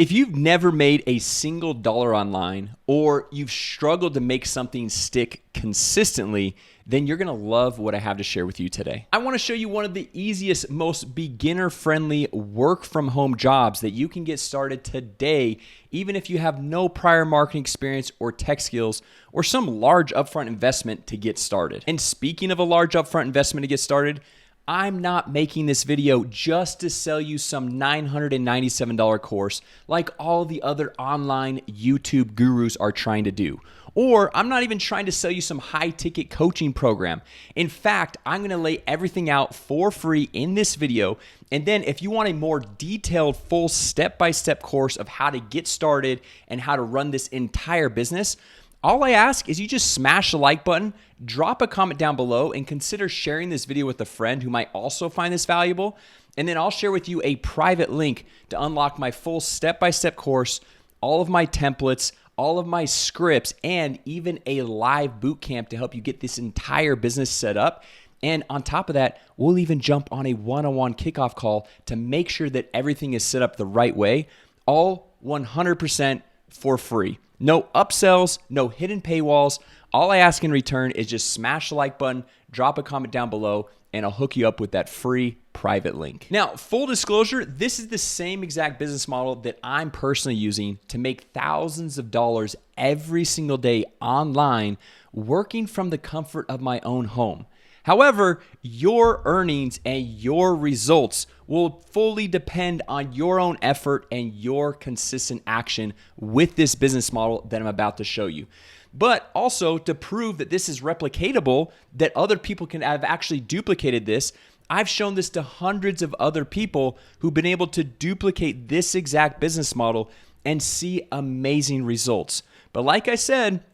If you've never made a single dollar online, or you've struggled to make something stick consistently, then you're gonna love what I have to share with you today. I wanna show you one of the easiest, most beginner-friendly work-from-home jobs that you can get started today, even if you have no prior marketing experience or tech skills or some large upfront investment to get started. And speaking of a large upfront investment to get started, I'm not making this video just to sell you some $997 course like all the other online YouTube gurus are trying to do. Or I'm not even trying to sell you some high-ticket coaching program. In fact, I'm gonna lay everything out for free in this video. And then if you want a more detailed, full step-by-step course of how to get started and how to run this entire business, all I ask is you just smash the like button, drop a comment down below, and consider sharing this video with a friend who might also find this valuable. And then I'll share with you a private link to unlock my full step-by-step course, all of my templates, all of my scripts, and even a live bootcamp to help you get this entire business set up. And on top of that, we'll even jump on a one-on-one kickoff call to make sure that everything is set up the right way, all 100% for free. No upsells, no hidden paywalls. All I ask in return is just smash the like button, drop a comment down below, and I'll hook you up with that free private link. Now, full disclosure, this is the same exact business model that I'm personally using to make thousands of dollars every single day online, working from the comfort of my own home. However, your earnings and your results will fully depend on your own effort and your consistent action with this business model that I'm about to show you. But also to prove that this is replicatable, that other people can have actually duplicated this, I've shown this to hundreds of other people who've been able to duplicate this exact business model and see amazing results. But like I said,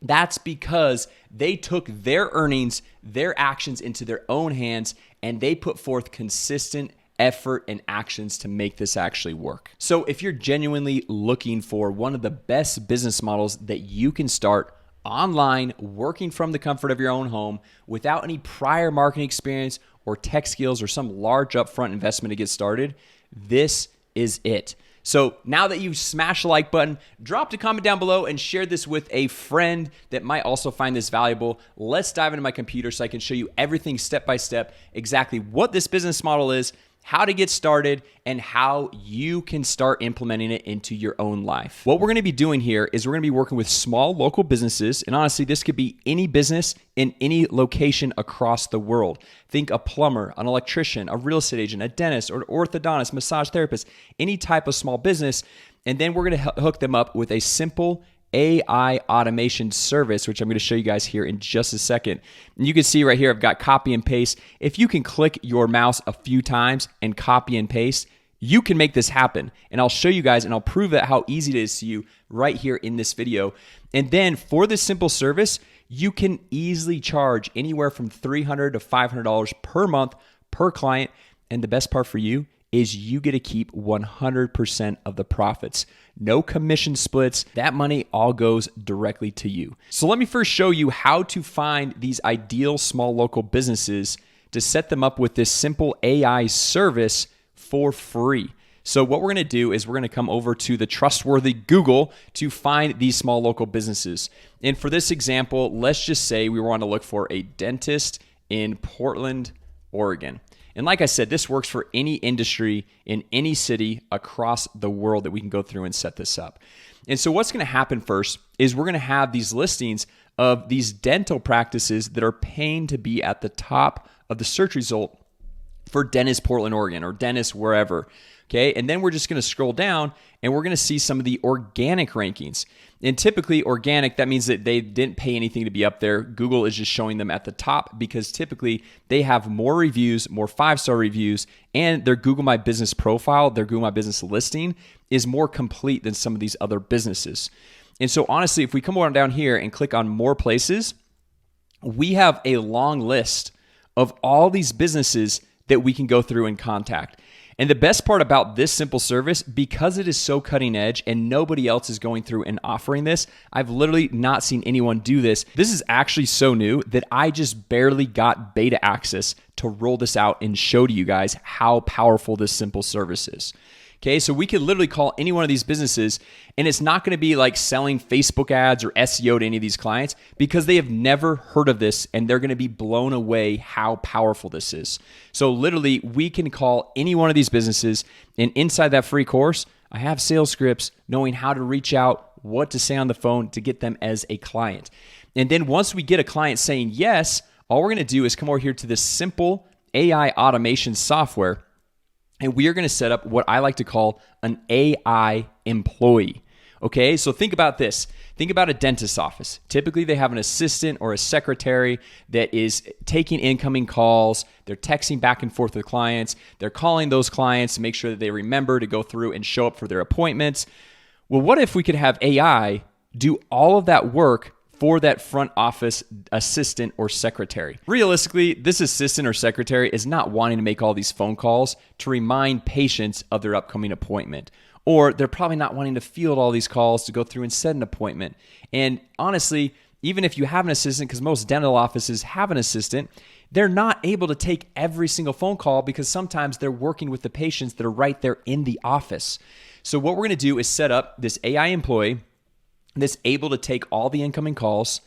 that's because they took their earnings, their actions into their own hands, and they put forth consistent effort and actions to make this actually work. So if you're genuinely looking for one of the best business models that you can start online, working from the comfort of your own home without any prior marketing experience or tech skills or some large upfront investment to get started, this is it. So now that you've smashed the like button, drop a comment down below and share this with a friend that might also find this valuable. Let's dive into my computer so I can show you everything step by step, exactly what this business model is, how to get started, and how you can start implementing it into your own life. What we're gonna be doing here is we're gonna be working with small local businesses, and honestly, this could be any business in any location across the world. Think a plumber, an electrician, a real estate agent, a dentist, or an orthodontist, massage therapist, any type of small business, and then we're gonna hook them up with a simple AI automation service, which I'm going to show you guys here in just a second. And you can see right here, I've got copy and paste. If you can click your mouse a few times and copy and paste, you can make this happen. And I'll show you guys and I'll prove that how easy it is to you right here in this video. And then for this simple service, you can easily charge anywhere from $300 to $500 per month per client. And the best part for you is you get to keep 100% of the profits. No commission splits. That money all goes directly to you. So let me first show you how to find these ideal small local businesses to set them up with this simple AI service for free. So what we're gonna do is we're gonna come over to the trustworthy Google to find these small local businesses. And for this example, let's just say we want to look for a dentist in Portland, Oregon. And like I said, this works for any industry in any city across the world that we can go through and set this up. And so what's going to happen first is we're going to have these listings of these dental practices that are paying to be at the top of the search result for dentist Portland, Oregon, or dentist wherever. Okay, and then we're just going to scroll down and we're going to see some of the organic rankings. And typically organic, that means that they didn't pay anything to be up there. Google is just showing them at the top because typically they have more reviews, more 5-star reviews, and their Google My Business profile, their Google My Business listing is more complete than some of these other businesses. And so honestly, if we come on down here and click on more places, we have a long list of all these businesses that we can go through and contact. And the best part about this simple service, because it is so cutting edge and nobody else is going through and offering this, I've literally not seen anyone do this. This is actually so new that I just barely got beta access to roll this out and show to you guys how powerful this simple service is. Okay, so we could literally call any one of these businesses, and it's not going to be like selling Facebook ads or SEO to any of these clients because they have never heard of this, and they're going to be blown away how powerful this is. So literally, we can call any one of these businesses, and inside that free course, I have sales scripts knowing how to reach out, what to say on the phone to get them as a client. And then once we get a client saying yes, all we're going to do is come over here to this simple AI automation software, and we are going to set up what I like to call an AI employee. Okay, so think about this. Think about a dentist's office. Typically, they have an assistant or a secretary that is taking incoming calls. They're texting back and forth with clients. They're calling those clients to make sure that they remember to go through and show up for their appointments. Well, what if we could have AI do all of that work for that front office assistant or secretary? Realistically, this assistant or secretary is not wanting to make all these phone calls to remind patients of their upcoming appointment. Or they're probably not wanting to field all these calls to go through and set an appointment. And honestly, even if you have an assistant, because most dental offices have an assistant, they're not able to take every single phone call because sometimes they're working with the patients that are right there in the office. So what we're going to do is set up this AI employee that's able to take all the incoming calls,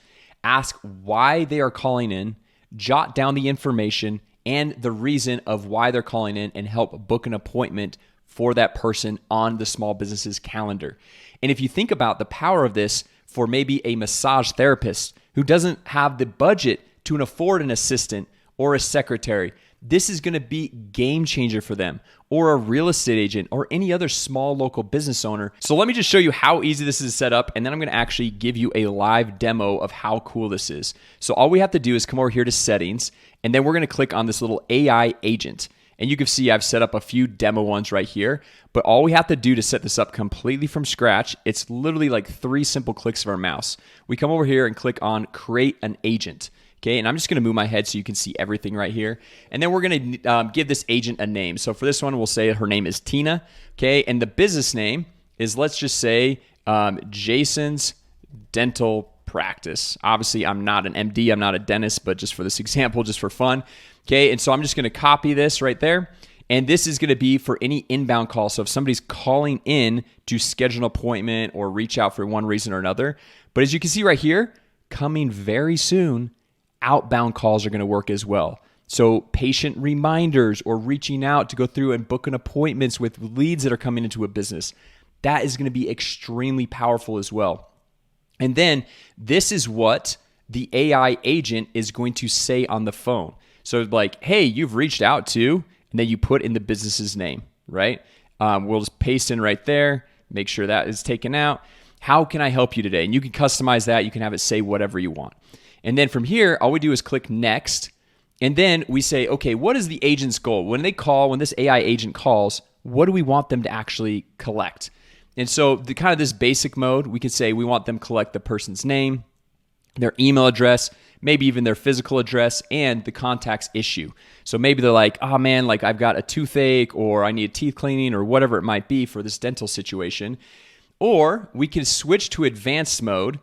ask why they are calling in, jot down the information and the reason of why they're calling in, and help book an appointment for that person on the small business's calendar. And if you think about the power of this for maybe a massage therapist who doesn't have the budget to afford an assistant or a secretary, this is going to be game changer for them, or a real estate agent or any other small local business owner. So let me just show you how easy this is to set up, and then I'm going to actually give you a live demo of how cool this is. So all we have to do is come over here to settings, and then we're going to click on this little AI agent. And you can see I've set up a few demo ones right here, but all we have to do to set this up completely from scratch, it's literally like 3 simple clicks of our mouse. We come over here and click on create an agent. Okay, and I'm just going to move my head so you can see everything right here. And then we're going to give this agent a name. So for this one, we'll say her name is Tina. Okay, and the business name is, let's just say, Jason's Dental Practice. Obviously, I'm not an MD, I'm not a dentist, but just for this example, just for fun. Okay, and so I'm just going to copy this right there. And this is going to be for any inbound call. So if somebody's calling in to schedule an appointment or reach out for one reason or another. But as you can see right here, coming very soon, outbound calls are going to work as well. So patient reminders or reaching out to go through and book an appointments with leads that are coming into a business. That is going to be extremely powerful as well. And then this is what the AI agent is going to say on the phone. So like, hey, you've reached out to, and then you put in the business's name, right? We'll just paste in right there, make sure that is taken out. How can I help you today? And you can customize that. You can have it say whatever you want. And then from here, all we do is click next. And then we say, okay, what is the agent's goal? When they call, when this AI agent calls, what do we want them to actually collect? And so the kind of this basic mode, we could say we want them to collect the person's name, their email address, maybe even their physical address, and the contact's issue. So maybe they're like, oh man, like I've got a toothache, or I need teeth cleaning, or whatever it might be for this dental situation. Or we can switch to advanced mode,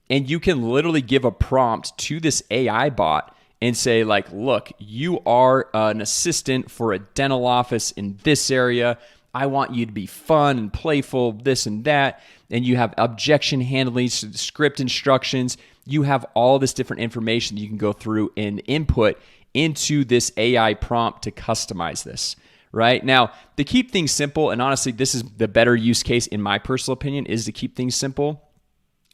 and you can literally give a prompt to this AI bot and say like, look, you are an assistant for a dental office in this area. I want you to be fun and playful, this and that. And you have objection handling, script instructions. You have all this different information you can go through and input into this AI prompt to customize this, right? Now, to keep things simple, and honestly, this is the better use case in my personal opinion, is to keep things simple.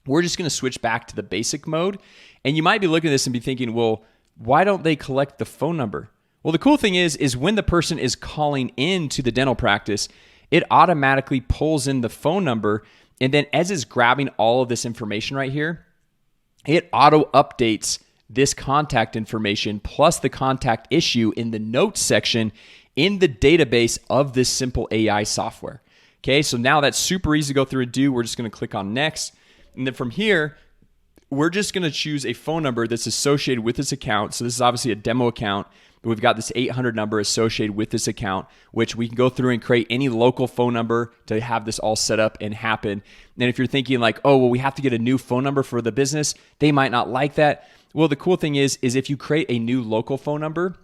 We're just going to switch back to the basic mode. And you might be looking at this and be thinking, well, why don't they collect the phone number? Well, the cool thing is when the person is calling into the dental practice, it automatically pulls in the phone number. And then as it's grabbing all of this information right here, it auto updates this contact information plus the contact issue in the notes section in the database of this simple AI software. Okay, so now that's super easy to go through and do. We're just going to click on next. And then from here, we're just going to choose a phone number that's associated with this account. So this is obviously a demo account, but we've got this 800 number associated with this account, which we can go through and create any local phone number to have this all set up and happen. And if you're thinking like, oh, well, we have to get a new phone number for the business, they might not like that. Well, the cool thing is if you create a new local phone number,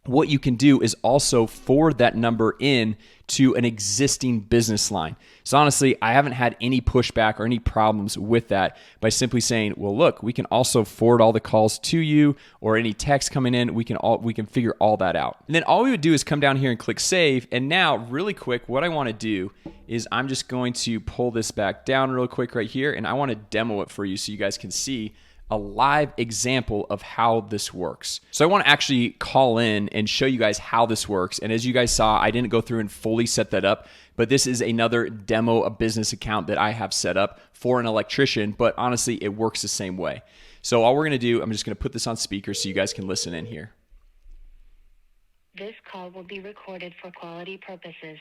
what you can do is also forward that number in to an existing business line. So honestly, I haven't had any pushback or any problems with that by simply saying, well, look, we can also forward all the calls to you or any text coming in. We can figure all that out. And then all we would do is come down here and click save. And now really quick, what I want to do is I'm just going to pull this back down real quick right here. And I want to demo it for you so you guys can see a live example of how this works. So I want to actually call in and show you guys how this works. And as you guys saw, I didn't go through and fully set that up, but this is another demo, a business account that I have set up for an electrician, but honestly, it works the same way. So all we're going to do, I'm just going to put this on speaker so you guys can listen in here. This call will be recorded for quality purposes.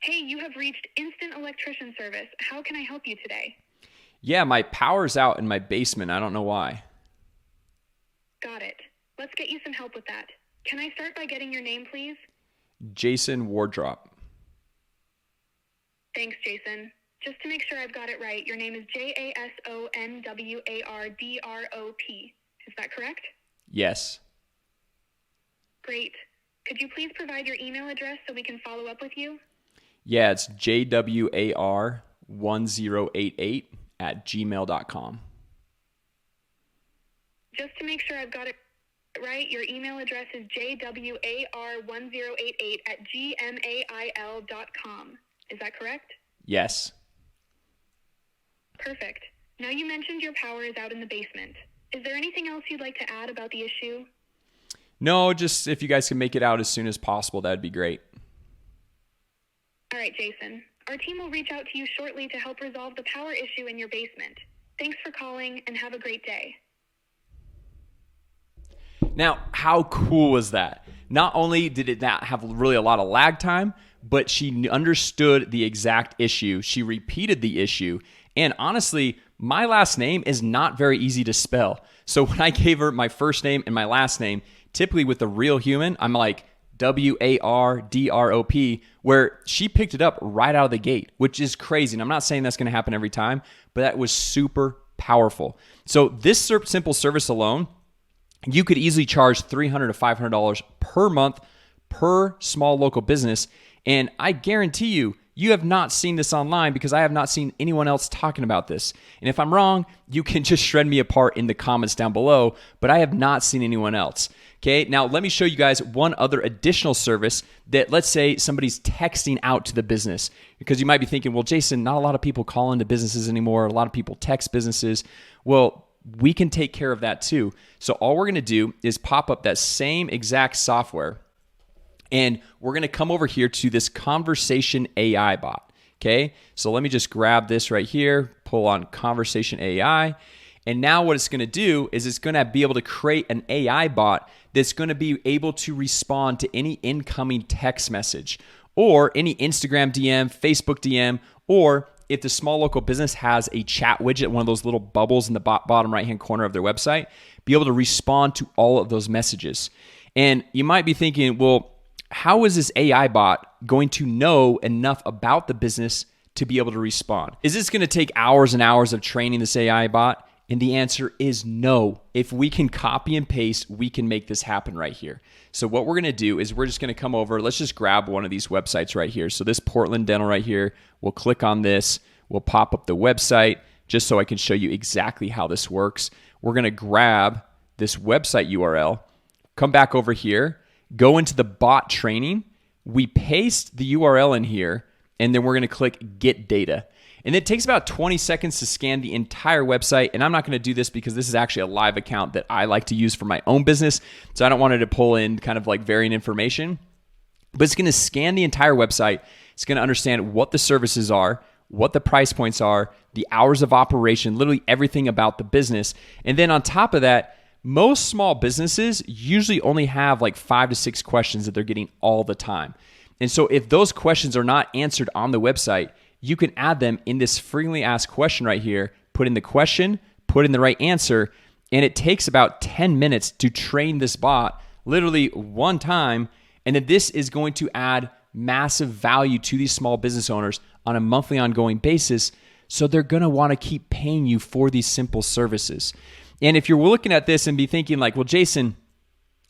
Hey, you have reached Instant Electrician Service. How can I help you today? Yeah, my power's out in my basement. I don't know why. Got it. Let's get you some help with that. Can I start by getting your name, please? Jason Wardrop. Thanks, Jason. Just to make sure I've got it right, your name is Jasonwardrop. Is that correct? Yes. Great. Could you please provide your email address so we can follow up with you? Yeah, it's jwar1088@gmail.com. Just to make sure I've got it right, your email address is jwar1088@gmail.com. Is that correct? Yes. Perfect. Now you mentioned your power is out in the basement. Is there anything else you'd like to add about the issue? No, just if you guys can make it out as soon as possible, that'd be great. All right, Jason. Our team will reach out to you shortly to help resolve the power issue in your basement. Thanks for calling and have a great day. Now, how cool was that? Not only did it not have really a lot of lag time, but she understood the exact issue. She repeated the issue. And honestly, my last name is not very easy to spell. So when I gave her my first name and my last name, typically with a real human, I'm like Wardrop, where she picked it up right out of the gate, which is crazy. And I'm not saying that's going to happen every time, but that was super powerful. So this simple service alone, you could easily charge $300 to $500 per month per small local business. And I guarantee you, you have not seen this online because I have not seen anyone else talking about this. And if I'm wrong, you can just shred me apart in the comments down below, but I have not seen anyone else. Okay, now let me show you guys one other additional service that, let's say somebody's texting out to the business, because you might be thinking, well, Jason, not a lot of people call into businesses anymore. A lot of people text businesses. Well, we can take care of that too. So all we're going to do is pop up that same exact software, and we're going to come over here to this conversation AI bot. Okay, so let me just grab this right here, pull on conversation AI. And now what it's going to do is it's going to be able to create an AI bot that's going to be able to respond to any incoming text message or any Instagram DM, Facebook DM, or if the small local business has a chat widget, one of those little bubbles in the bottom right-hand corner of their website, be able to respond to all of those messages. And you might be thinking, well, how is this AI bot going to know enough about the business to be able to respond? Is this going to take hours and hours of training this AI bot? And the answer is no. If we can copy and paste, we can make this happen right here. So what we're going to do is we're just going to come over. Let's just grab one of these websites right here. So this Portland Dental right here, we'll click on this. We'll pop up the website just so I can show you exactly how this works. We're going to grab this website URL, come back over here, go into the bot training. We paste the URL in here, and then we're going to click Get Data. And it takes about 20 seconds to scan the entire website. And I'm not going to do this because this is actually a live account that I like to use for my own business. So I don't want it to pull in kind of like varying information. But it's going to scan the entire website. It's going to understand what the services are, what the price points are, the hours of operation, literally everything about the business. And then on top of that, most small businesses usually only have like 5 to 6 questions that they're getting all the time. And so if those questions are not answered on the website, you can add them in this frequently asked question right here, put in the question, put in the right answer, and it takes about 10 minutes to train this bot literally one time. And then this is going to add massive value to these small business owners on a monthly ongoing basis. So they're going to want to keep paying you for these simple services. And if you're looking at this and be thinking like, well, Jason,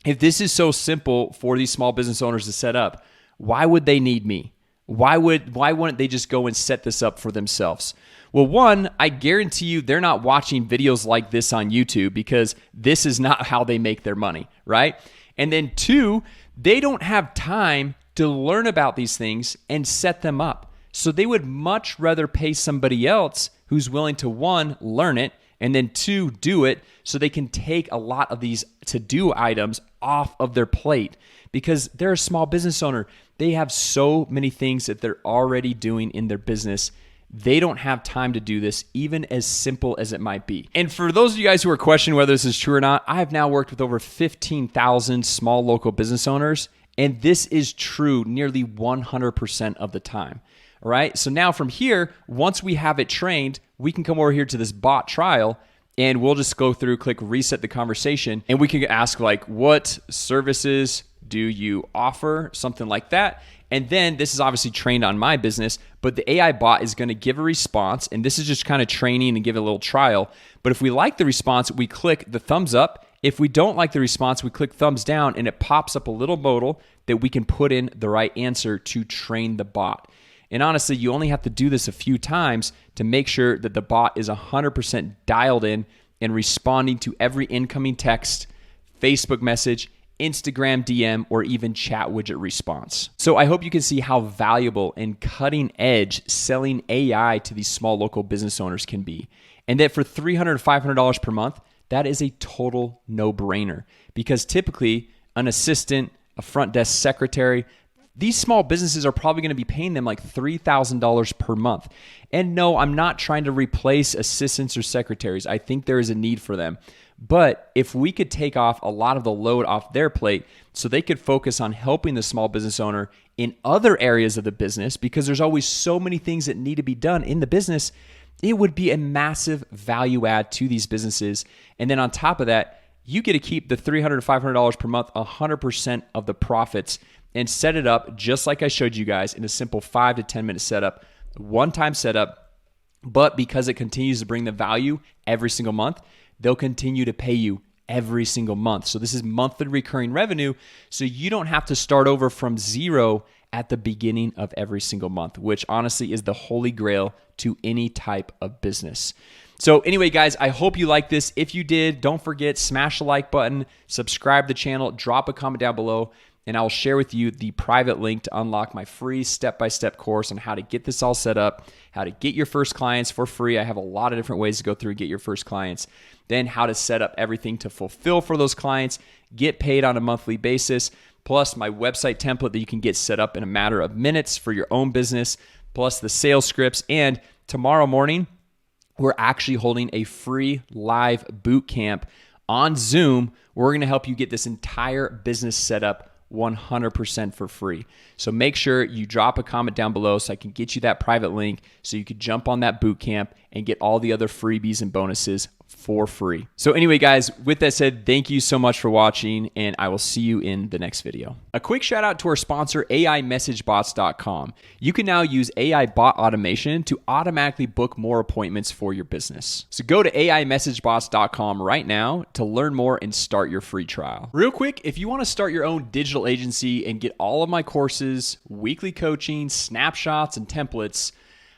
if this is so simple for these small business owners to set up, why would they need me? Why wouldn't they just go and set this up for themselves? Well, one, I guarantee you they're not watching videos like this on YouTube because this is not how they make their money, right? And then two, they don't have time to learn about these things and set them up. So they would much rather pay somebody else who's willing to, one, learn it, and then two, do it so they can take a lot of these to-do items off of their plate because they're a small business owner. They have so many things that they're already doing in their business. They don't have time to do this, even as simple as it might be. And for those of you guys who are questioning whether this is true or not, I have now worked with over 15,000 small local business owners, and this is true nearly 100% of the time. All right. So now from here, once we have it trained, we can come over here to this bot trial and we'll just go through, click reset the conversation, and we can ask like, what services do you offer? Something like that. And then this is obviously trained on my business, but the AI bot is going to give a response. And this is just kind of training and give it a little trial. But if we like the response, we click the thumbs up. If we don't like the response, we click thumbs down and it pops up a little modal that we can put in the right answer to train the bot. And honestly, you only have to do this a few times to make sure that the bot is 100% dialed in and responding to every incoming text, Facebook message, Instagram DM, or even chat widget response. So I hope you can see how valuable and cutting edge selling AI to these small local business owners can be. And that for $300, $500 per month, that is a total no-brainer because typically an assistant, a front desk secretary, these small businesses are probably going to be paying them like $3,000 per month. And no, I'm not trying to replace assistants or secretaries. I think there is a need for them. But if we could take off a lot of the load off their plate so they could focus on helping the small business owner in other areas of the business, because there's always so many things that need to be done in the business, it would be a massive value add to these businesses. And then on top of that, you get to keep the $300 to $500 per month, 100% of the profits, and set it up just like I showed you guys in a simple 5 to 10 minute setup, one-time setup. But because it continues to bring the value every single month, they'll continue to pay you every single month. So this is monthly recurring revenue. So you don't have to start over from zero at the beginning of every single month, which honestly is the holy grail to any type of business. So anyway, guys, I hope you like this. If you did, don't forget, smash the like button, subscribe to the channel, drop a comment down below, and I'll share with you the private link to unlock my free step-by-step course on how to get this all set up, how to get your first clients for free. I have a lot of different ways to go through and get your first clients. Then how to set up everything to fulfill for those clients, get paid on a monthly basis, plus my website template that you can get set up in a matter of minutes for your own business, plus the sales scripts. And tomorrow morning, we're actually holding a free live boot camp on Zoom. We're going to help you get this entire business set up 100% for free. So make sure you drop a comment down below so I can get you that private link so you could jump on that boot camp and get all the other freebies and bonuses for free. So anyway, guys, with that said, thank you so much for watching, and I will see you in the next video. A quick shout out to our sponsor, AIMessageBots.com. You can now use AI bot automation to automatically book more appointments for your business. So go to AIMessageBots.com right now to learn more and start your free trial. Real quick, if you want to start your own digital agency and get all of my courses, weekly coaching, snapshots, and templates,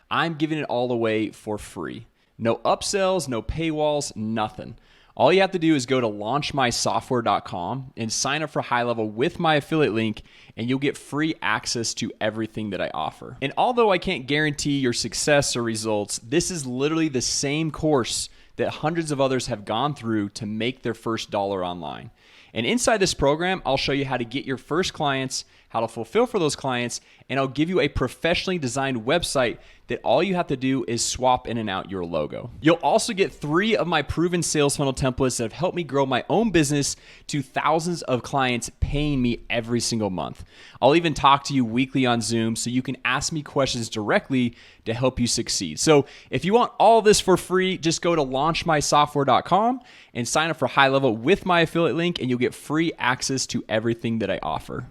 I'm giving it all away for free. No upsells, no paywalls, nothing. All you have to do is go to launchmysoftware.com and sign up for HighLevel with my affiliate link, and you'll get free access to everything that I offer. And although I can't guarantee your success or results, this is literally the same course that hundreds of others have gone through to make their first dollar online. And inside this program, I'll show you how to get your first clients, how to fulfill for those clients, and I'll give you a professionally designed website that all you have to do is swap in and out your logo. You'll also get 3 of my proven sales funnel templates that have helped me grow my own business to thousands of clients paying me every single month. I'll even talk to you weekly on Zoom so you can ask me questions directly to help you succeed. So if you want all this for free, just go to launchmysoftware.com and sign up for HighLevel with my affiliate link, and you'll get free access to everything that I offer.